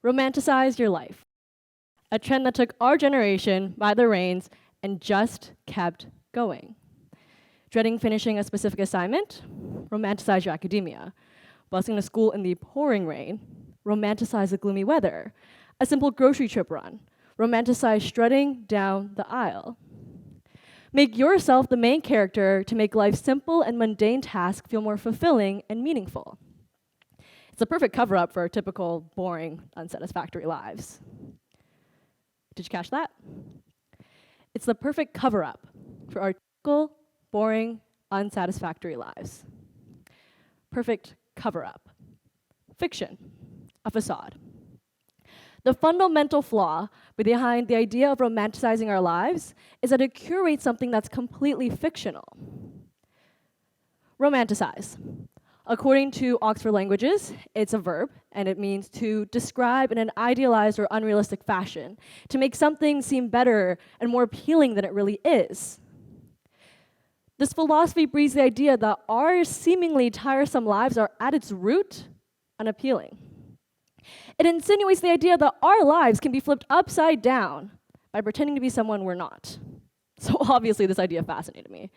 Romanticize your life. A trend that took our generation by the reins and just kept going. Dreading finishing a specific assignment? Romanticize your academia. Busing to school in the pouring rain? Romanticize the gloomy weather. A simple grocery trip run? Romanticize strutting down the aisle. Make yourself the main character to make life's simple and mundane tasks feel more fulfilling and meaningful. It's a perfect cover-up for our typical, boring, unsatisfactory lives. Did you catch that? It's the perfect cover-up for our typical, boring, unsatisfactory lives. Perfect cover-up. Fiction, a facade. The fundamental flaw behind the idea of romanticizing our lives is that it curates something that's completely fictional. Romanticize. According to Oxford Languages, it's a verb, and it means to describe in an idealized or unrealistic fashion, to make something seem better and more appealing than it really is. This philosophy breeds the idea that our seemingly tiresome lives are at its root unappealing. It insinuates the idea that our lives can be flipped upside down by pretending to be someone we're not. So obviously this idea fascinated me.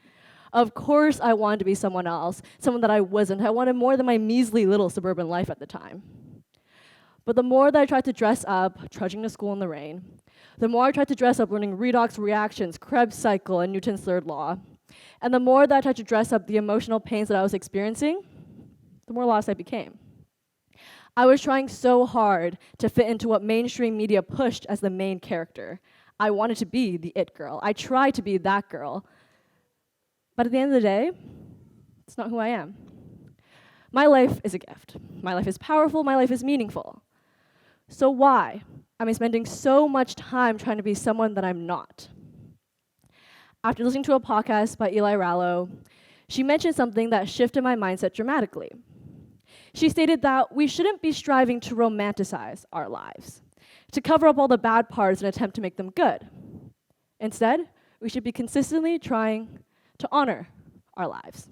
Of course I wanted to be someone else, someone that I wasn't. I wanted more than my measly little suburban life at the time. But the more that I tried to dress up, trudging to school in the rain, the more I tried to dress up learning redox reactions, Krebs cycle, and Newton's third law, and the more that I tried to dress up the emotional pains that I was experiencing, the more lost I became. I was trying so hard to fit into what mainstream media pushed as the main character. I wanted to be the it girl. I tried to be that girl. But at the end of the day, it's not who I am. My life is a gift. My life is powerful. My life is meaningful. So why am I spending so much time trying to be someone that I'm not? After listening to a podcast by Eli Rallo, she mentioned something that shifted my mindset dramatically. She stated that we shouldn't be striving to romanticize our lives, to cover up all the bad parts and attempt to make them good. Instead, we should be consistently trying to honor our lives.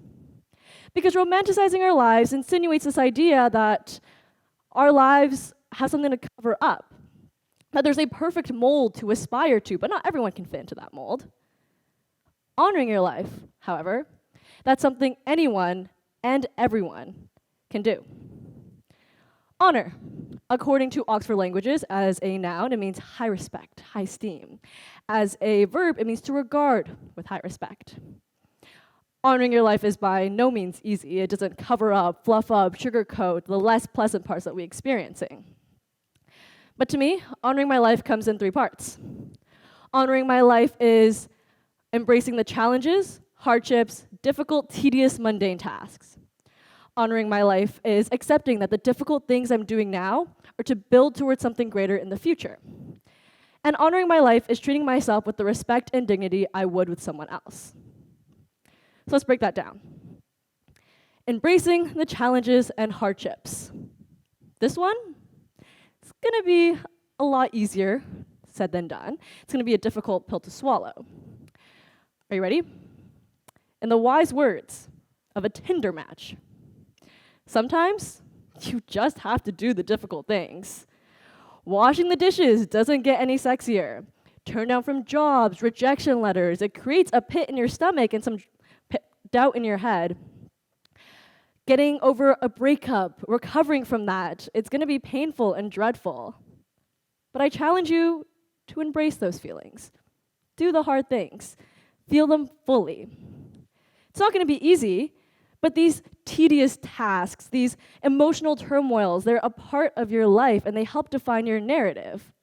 Because romanticizing our lives insinuates this idea that our lives have something to cover up, that there's a perfect mold to aspire to, but not everyone can fit into that mold. Honoring your life, however, that's something anyone and everyone can do. Honor, according to Oxford Languages, as a noun, it means high respect, high esteem. As a verb, it means to regard with high respect. Honoring your life is by no means easy. It doesn't cover up, fluff up, sugarcoat the less pleasant parts that we're experiencing. But to me, honoring my life comes in 3 parts. Honoring my life is embracing the challenges, hardships, difficult, tedious, mundane tasks. Honoring my life is accepting that the difficult things I'm doing now are to build towards something greater in the future. And honoring my life is treating myself with the respect and dignity I would with someone else. So let's break that down. Embracing the challenges and hardships. This one, it's gonna be a lot easier said than done. It's gonna be a difficult pill to swallow. Are you ready? In the wise words of a Tinder match, sometimes you just have to do the difficult things. Washing the dishes doesn't get any sexier. Turn down from jobs, rejection letters, it creates a pit in your stomach and some doubt in your head. Getting over a breakup, recovering from that, it's gonna be painful and dreadful. But I challenge you to embrace those feelings. Do the hard things. Feel them fully. It's not gonna be easy, but these tedious tasks, these emotional turmoils, they're a part of your life and they help define your narrative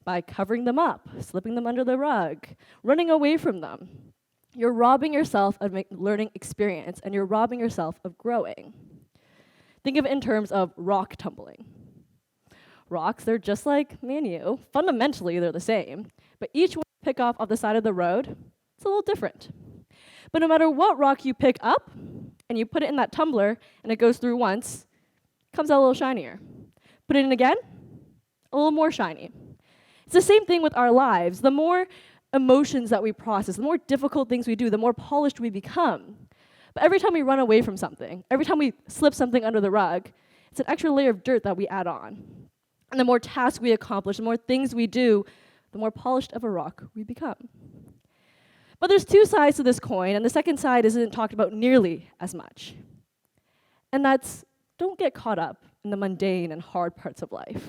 by covering them up, slipping them under the rug, running away from them. You're robbing yourself of learning experience and you're robbing yourself of growing. Think of it in terms of rock tumbling. Rocks, they're just like me and you. Fundamentally, they're the same, but each one you pick off the side of the road, it's a little different. But no matter what rock you pick up, and you put it in that tumbler, and it goes through once, it comes out a little shinier. Put it in again, a little more shiny. It's the same thing with our lives. The more emotions that we process, the more difficult things we do, the more polished we become. But every time we run away from something, every time we slip something under the rug, it's an extra layer of dirt that we add on. And the more tasks we accomplish, the more things we do, the more polished of a rock we become. But there's two sides to this coin, and the second side isn't talked about nearly as much. And that's, don't get caught up in the mundane and hard parts of life.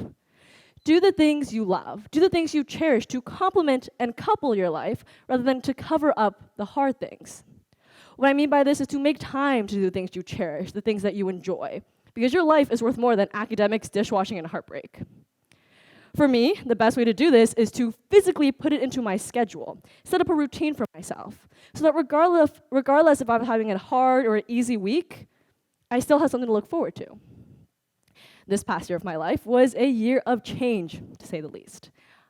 Do the things you love. Do the things you cherish to complement and couple your life rather than to cover up the hard things. What I mean by this is to make time to do the things you cherish, the things that you enjoy, because your life is worth more than academics, dishwashing, and heartbreak. For me, the best way to do this is to physically put it into my schedule, set up a routine for myself, so that regardless if I'm having a hard or an easy week, I still have something to look forward to. This past year of my life was a year of change, to say the least.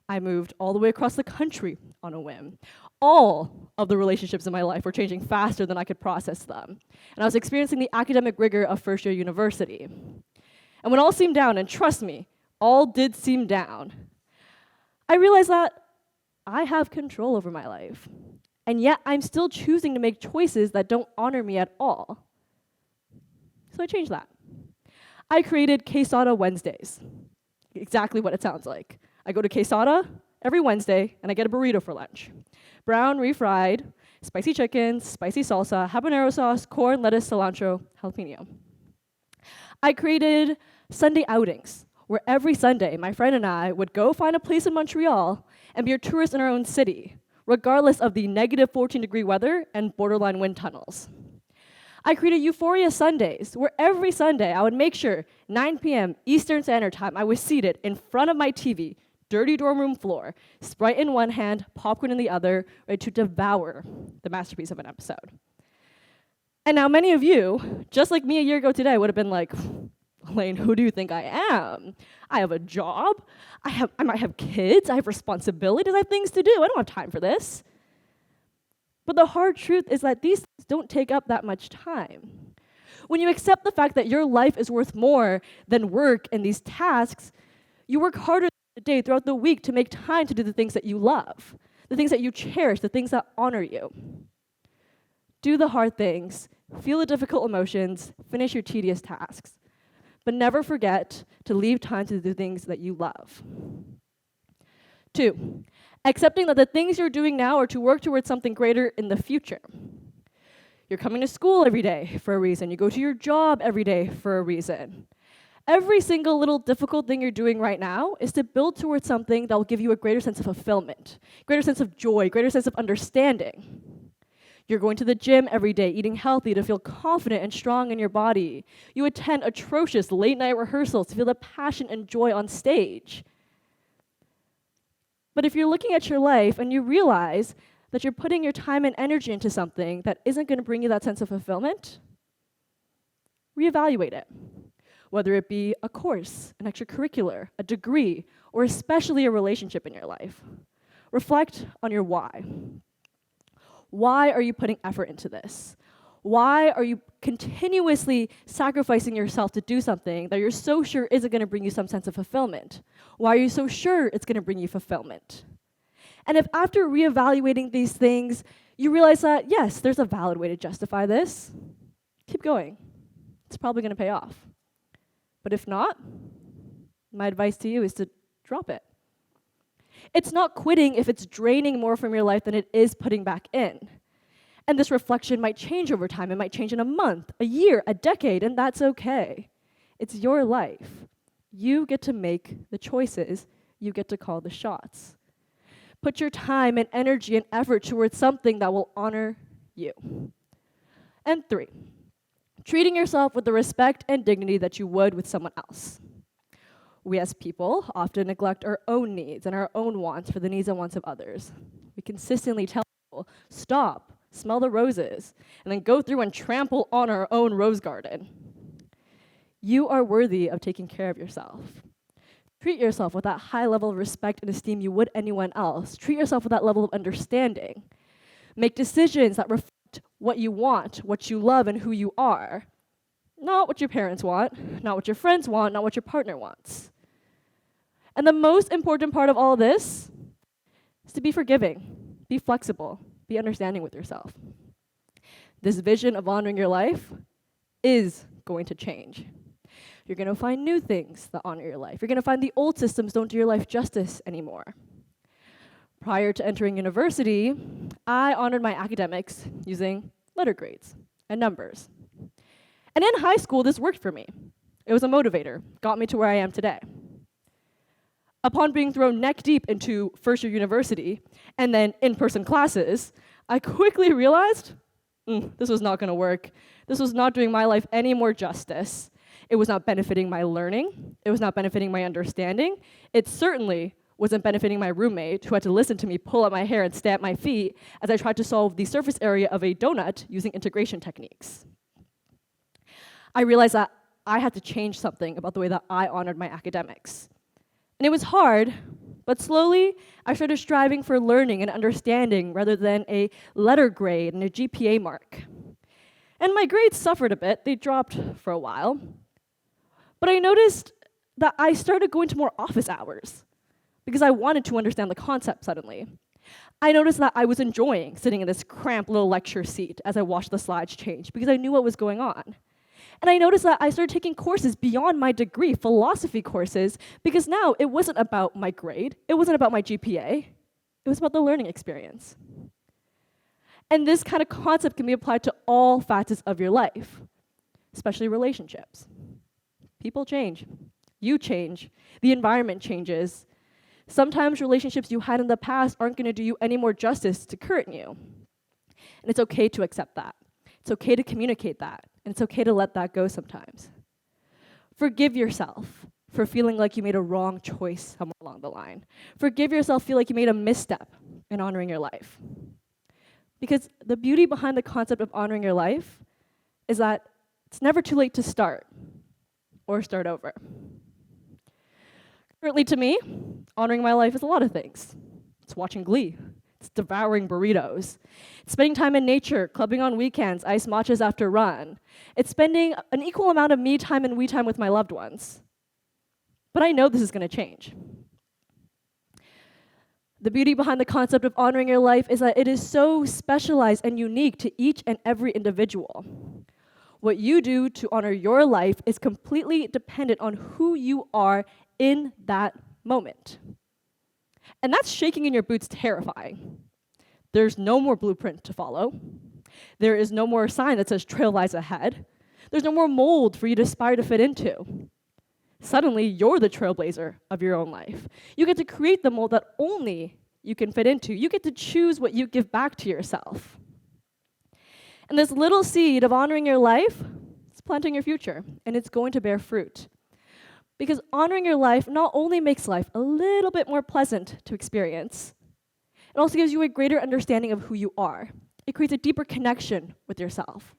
I moved all the way across the country on a whim. All of the relationships in my life were changing faster than I could process them. And I was experiencing the academic rigor of first-year university. And when all seemed down, and trust me, all did seem down, I realized that I have control over my life. And yet I'm still choosing to make choices that don't honor me at all. So I changed that. I created Quesada Wednesdays. Exactly what it sounds like. I go to Quesada every Wednesday, and I get a burrito for lunch. Brown, refried, spicy chicken, spicy salsa, habanero sauce, corn, lettuce, cilantro, jalapeno. I created Sunday outings, where every Sunday, my friend and I would go find a place in Montreal and be a tourist in our own city, regardless of the negative 14-degree weather and borderline wind tunnels. I created Euphoria Sundays, where every Sunday I would make sure 9 p.m. Eastern Standard Time I was seated in front of my TV, dirty dorm room floor, Sprite in one hand, popcorn in the other, ready to devour the masterpiece of an episode. And now many of you, just like me a year ago today, would have been like, Elaine, who do you think I am? I have a job, I might have kids, I have responsibilities, I have things to do, I don't have time for this. But the hard truth is that these things don't take up that much time. When you accept the fact that your life is worth more than work and these tasks, you work harder the day throughout the week to make time to do the things that you love, the things that you cherish, the things that honor you. Do the hard things, feel the difficult emotions, finish your tedious tasks, but never forget to leave time to do things that you love. 2, accepting that the things you're doing now are to work towards something greater in the future. You're coming to school every day for a reason. You go to your job every day for a reason. Every single little difficult thing you're doing right now is to build towards something that will give you a greater sense of fulfillment, greater sense of joy, greater sense of understanding. You're going to the gym every day, eating healthy to feel confident and strong in your body. You attend atrocious late-night rehearsals to feel the passion and joy on stage. But if you're looking at your life and you realize that you're putting your time and energy into something that isn't going to bring you that sense of fulfillment, reevaluate it. Whether it be a course, an extracurricular, a degree, or especially a relationship in your life. Reflect on your why. Why are you putting effort into this? Why are you continuously sacrificing yourself to do something that you're so sure isn't going to bring you some sense of fulfillment? Why are you so sure it's going to bring you fulfillment? And if after reevaluating these things, you realize that, yes, there's a valid way to justify this, keep going. It's probably going to pay off. But if not, my advice to you is to drop it. It's not quitting if it's draining more from your life than it is putting back in. And this reflection might change over time. It might change in a month, a year, a decade, and that's okay. It's your life. You get to make the choices. You get to call the shots. Put your time and energy and effort towards something that will honor you. And 3, treating yourself with the respect and dignity that you would with someone else. We as people often neglect our own needs and our own wants for the needs and wants of others. We consistently tell people, stop, smell the roses, and then go through and trample on our own rose garden. You are worthy of taking care of yourself. Treat yourself with that high level of respect and esteem you would anyone else. Treat yourself with that level of understanding. Make decisions that reflect what you want, what you love, and who you are. Not what your parents want, not what your friends want, not what your partner wants. And the most important part of all this is to be forgiving, be flexible, be understanding with yourself. This vision of honoring your life is going to change. You're going to find new things that honor your life. You're going to find the old systems don't do your life justice anymore. Prior to entering university, I honored my academics using letter grades and numbers. And in high school, this worked for me. It was a motivator, got me to where I am today. Upon being thrown neck deep into first-year university and then in-person classes, I quickly realized this was not going to work. This was not doing my life any more justice. It was not benefiting my learning. It was not benefiting my understanding. It certainly wasn't benefiting my roommate, who had to listen to me pull out my hair and stamp my feet as I tried to solve the surface area of a donut using integration techniques. I realized that I had to change something about the way that I honored my academics. And it was hard, but slowly I started striving for learning and understanding rather than a letter grade and a GPA mark. And my grades suffered a bit. They dropped for a while. But I noticed that I started going to more office hours because I wanted to understand the concept suddenly. I noticed that I was enjoying sitting in this cramped little lecture seat as I watched the slides change because I knew what was going on. And I noticed that I started taking courses beyond my degree, philosophy courses, because now it wasn't about my grade, it wasn't about my GPA, it was about the learning experience. And this kind of concept can be applied to all facets of your life, especially relationships. People change, you change, the environment changes. Sometimes relationships you had in the past aren't going to do you any more justice to current you. And it's okay to accept that. It's okay to communicate that. And it's okay to let that go sometimes. Forgive yourself for feeling like you made a wrong choice somewhere along the line. Forgive yourself, feel like you made a misstep in honoring your life. Because the beauty behind the concept of honoring your life is that it's never too late to start or start over. Currently to me, honoring my life is a lot of things. It's watching Glee. It's devouring burritos. It's spending time in nature, clubbing on weekends, iced matchas after run. It's spending an equal amount of me time and we time with my loved ones. But I know this is going to change. The beauty behind the concept of honoring your life is that it is so specialized and unique to each and every individual. What you do to honor your life is completely dependent on who you are in that moment. And that's shaking in your boots terrifying. There's no more blueprint to follow. There is no more sign that says trail lies ahead. There's no more mold for you to aspire to fit into. Suddenly, you're the trailblazer of your own life. You get to create the mold that only you can fit into. You get to choose what you give back to yourself. And this little seed of honoring your life is planting your future, and it's going to bear fruit. Because honoring your life not only makes life a little bit more pleasant to experience, it also gives you a greater understanding of who you are. It creates a deeper connection with yourself.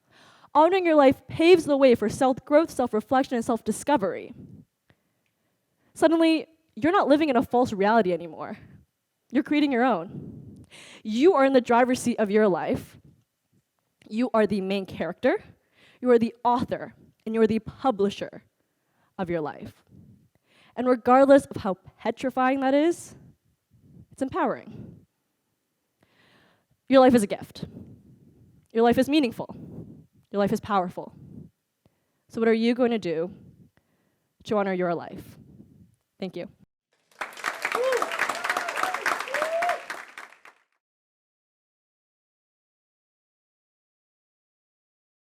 Honoring your life paves the way for self-growth, self-reflection, and self-discovery. Suddenly, you're not living in a false reality anymore. You're creating your own. You are in the driver's seat of your life. You are the main character. You are the author, and you are the publisher of your life. And regardless of how petrifying that is, it's empowering. Your life is a gift. Your life is meaningful. Your life is powerful. So what are you going to do to honor your life? Thank you.